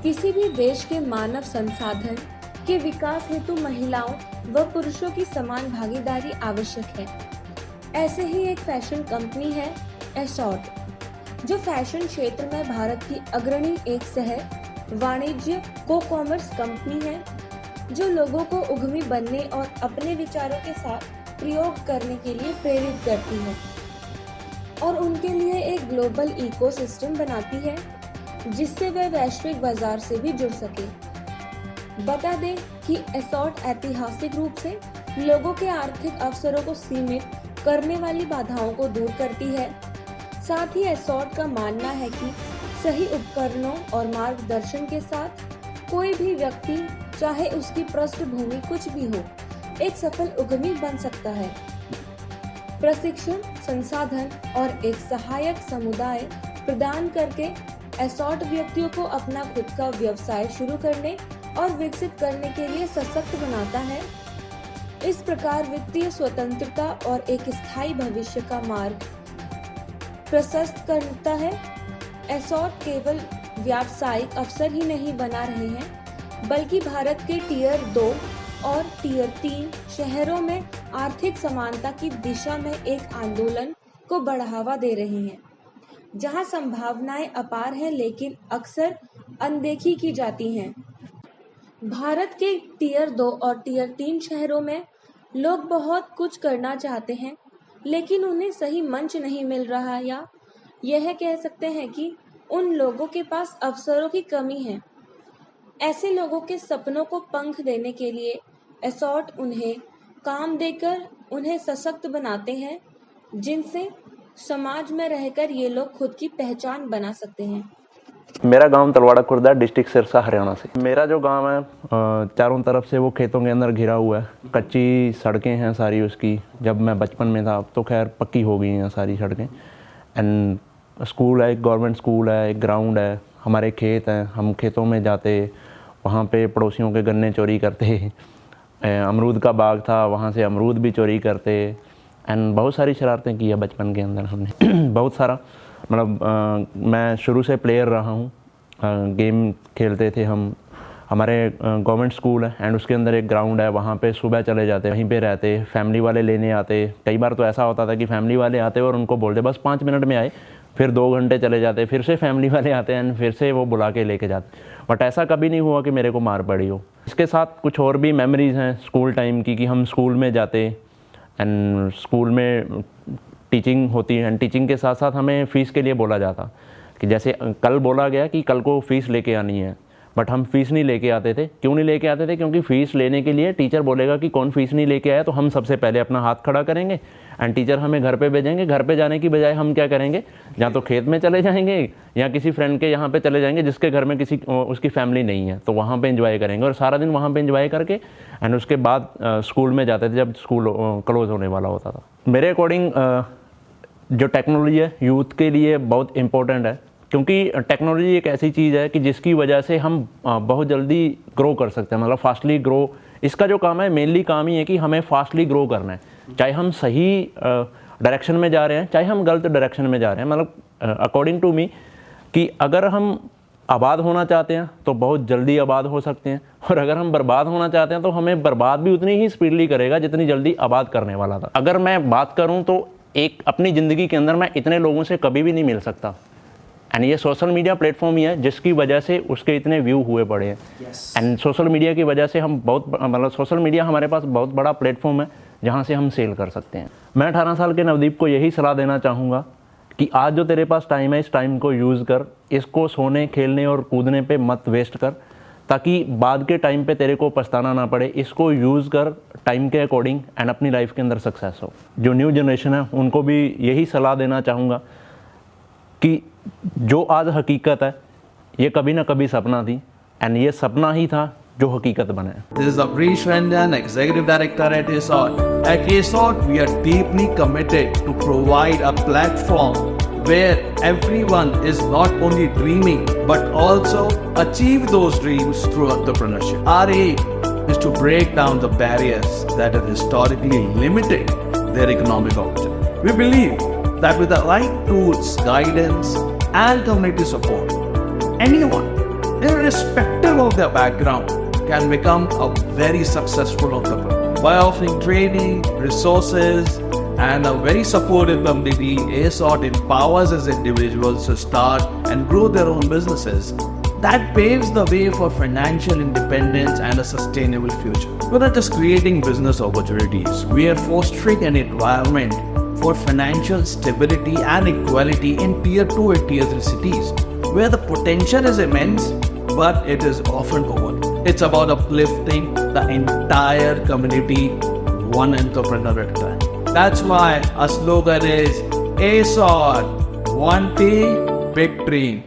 किसी भी देश के मानव संसाधन के विकास हेतु महिलाओं व पुरुषों की समान भागीदारी आवश्यक है। ऐसे ही एक फैशन कंपनी है एसॉर्ट, जो फैशन क्षेत्र में भारत की अग्रणी एक सह वाणिज्य को-कॉमर्स कंपनी है, जो लोगों को उद्यमी बनने और अपने विचारों के साथ प्रयोग करने के लिए प्रेरित करती है और उनके लिए एक ग्लोबल इकोसिस्टम बनाती है, जिससे वे वैश्विक बाजार से भी जुड़ सके। बता दें कि एसॉर्ट ऐतिहासिक रूप से लोगों के आर्थिक अवसरों को सीमित करने वाली बाधाओं को दूर करती है। साथ ही एसॉर्ट का मानना है कि सही उपकरणों और मार्गदर्शन के साथ कोई भी व्यक्ति, चाहे उसकी पृष्ठभूमि कुछ भी हो, एक सफल उद्यमी बन सकता है। प्रशिक्षण, संसाधन और एक सहायक समुदाय प्रदान करके एसॉर्ट व्यक्तियों को अपना खुद का व्यवसाय शुरू करने और विकसित करने के लिए सशक्त बनाता है। इस प्रकार वित्तीय स्वतंत्रता और एक स्थायी भविष्य का मार्ग प्रशस्त करता है। एसॉर्ट केवल व्यावसायिक अवसर ही नहीं बना रहे हैं, बल्कि भारत के टियर 2 और टियर 3 शहरों में आर्थिक समानता की दिशा में एक आंदोलन को बढ़ावा दे रहे हैं, जहां संभावनाएं अपार हैं लेकिन अक्सर अनदेखी की जाती हैं। भारत के टियर 2 और टियर 3 शहरों में लोग बहुत कुछ करना चाहते हैं, लेकिन उन्हें सही मंच नहीं मिल रहा, या यह कह सकते हैं कि उन लोगों के पास अवसरों की कमी है। ऐसे लोगों के सपनों को पंख देने के लिए एसॉर्ट उन्हें काम देकर उन्हें सशक्त बनाते हैं, जिनसे समाज में रहकर ये लोग खुद की पहचान बना सकते हैं। मेरा गांव तलवाड़ा खुर्दा, डिस्ट्रिक्ट सिरसा, हरियाणा से। मेरा जो गांव है चारों तरफ से वो खेतों के अंदर घिरा हुआ है। कच्ची सड़कें हैं सारी उसकी। जब मैं बचपन में था, अब तो खैर पक्की हो गई हैं सारी सड़कें। एंड स्कूल है, एक गवर्नमेंट स्कूल है, एक ग्राउंड है, हमारे खेत हैं, हम खेतों में जाते, वहाँ पे पड़ोसियों के गन्ने चोरी करते, अमरूद का बाग था, वहाँ से अमरूद भी चोरी करते। एंड बहुत सारी शरारतें की है बचपन के अंदर हमने बहुत सारा, मतलब मैं शुरू से प्लेयर रहा हूँ। गेम खेलते थे हम। हमारे गवर्नमेंट स्कूल है एंड उसके अंदर एक ग्राउंड है, वहाँ पे सुबह चले जाते, वहीं पे रहते, फैमिली वाले लेने आते। कई बार तो ऐसा होता था कि फैमिली वाले आते और उनको बोलते बस 5 मिनट में आए, फिर 2 घंटे चले जाते, फिर से फैमिली वाले आते एंड फिर से वो बुला के लेके जाते। बट ऐसा कभी नहीं हुआ कि मेरे को मार पड़ी हो। इसके साथ कुछ और भी मेमोरीज़ हैं स्कूल टाइम की, कि हम स्कूल में जाते एंड स्कूल में टीचिंग होती है एंड टीचिंग के साथ साथ हमें फ़ीस के लिए बोला जाता कि जैसे कल बोला गया कि कल को फ़ीस लेके आनी है, बट हम फ़ीस नहीं लेके आते थे। क्यों नहीं लेके आते थे? क्योंकि फ़ीस लेने के लिए टीचर बोलेगा कि कौन फ़ीस नहीं लेके आया, तो हम सबसे पहले अपना हाथ खड़ा करेंगे एंड टीचर हमें घर पे भेजेंगे। घर पे जाने की बजाय हम क्या करेंगे, या तो खेत में चले जाएंगे या किसी फ्रेंड के यहाँ पे चले जाएंगे जिसके घर में किसी उसकी फैमिली नहीं है, तो वहाँ पे एंजॉय करेंगे और सारा दिन वहाँ पे एंजॉय करके एंड उसके बाद स्कूल में जाते थे जब स्कूल क्लोज़ होने वाला होता था। मेरे अकॉर्डिंग जो टेक्नोलॉजी है यूथ के लिए बहुत इम्पोर्टेंट है, क्योंकि टेक्नोलॉजी एक ऐसी चीज़ है कि जिसकी वजह से हम बहुत जल्दी ग्रो कर सकते हैं, मतलब फास्टली ग्रो। इसका जो काम है, मेनली काम ही है कि हमें फास्टली ग्रो करना है, चाहे हम सही डायरेक्शन में जा रहे हैं, चाहे हम गलत डायरेक्शन में जा रहे हैं। मतलब अकॉर्डिंग टू मी कि अगर हम आबाद होना चाहते हैं तो बहुत जल्दी आबाद हो सकते हैं, और अगर हम बर्बाद होना चाहते हैं तो हमें बर्बाद भी उतनी ही स्पीडली करेगा जितनी जल्दी आबाद करने वाला था। अगर मैं बात करूँ तो एक अपनी ज़िंदगी के अंदर मैं इतने लोगों से कभी भी नहीं मिल सकता, एंड ये सोशल मीडिया प्लेटफॉर्म ही है जिसकी वजह से उसके इतने व्यू हुए पड़े हैं। एंड सोशल मीडिया की वजह से हम बहुत, मतलब सोशल मीडिया हमारे पास बहुत बड़ा प्लेटफॉर्म है जहाँ से हम सेल कर सकते हैं। मैं 18 साल के नवदीप को यही सलाह देना चाहूँगा कि आज जो तेरे पास टाइम है, इस टाइम को यूज़ कर, इसको सोने, खेलने और कूदने पे मत वेस्ट कर, ताकि बाद के टाइम पे तेरे को पछताना ना पड़े। इसको यूज़ कर टाइम के अकॉर्डिंग एंड अपनी लाइफ के अंदर सक्सेस हो। जो न्यू जनरेशन है उनको भी यही सलाह देना चाहूँगा कि जो आज हकीकत है ये कभी ना कभी सपना थी, एंड ये सपना ही था जो हकीकत बने। This is Amrish Ranjan, Executive Director at ESOT. At ESOT, we are deeply committed to provide a platform where everyone is not only dreaming but also achieve those dreams through entrepreneurship. Our aim is to break down the barriers that have historically limited their economic opportunity. We believe that with the right tools, guidance, and community support, anyone irrespective of their background, can become a very successful entrepreneur. By offering training, resources, and a very supportive community, ASOT empowers its individuals to start and grow their own businesses. That paves the way for financial independence and a sustainable future. We're not just creating business opportunities, we are fostering an environment for financial stability and equality in Tier 2 and Tier 3 cities, where the potential is immense, but it is often overlooked. It's about uplifting the entire community, one entrepreneur at a time. That's why our slogan is ASOT, one team, big dream.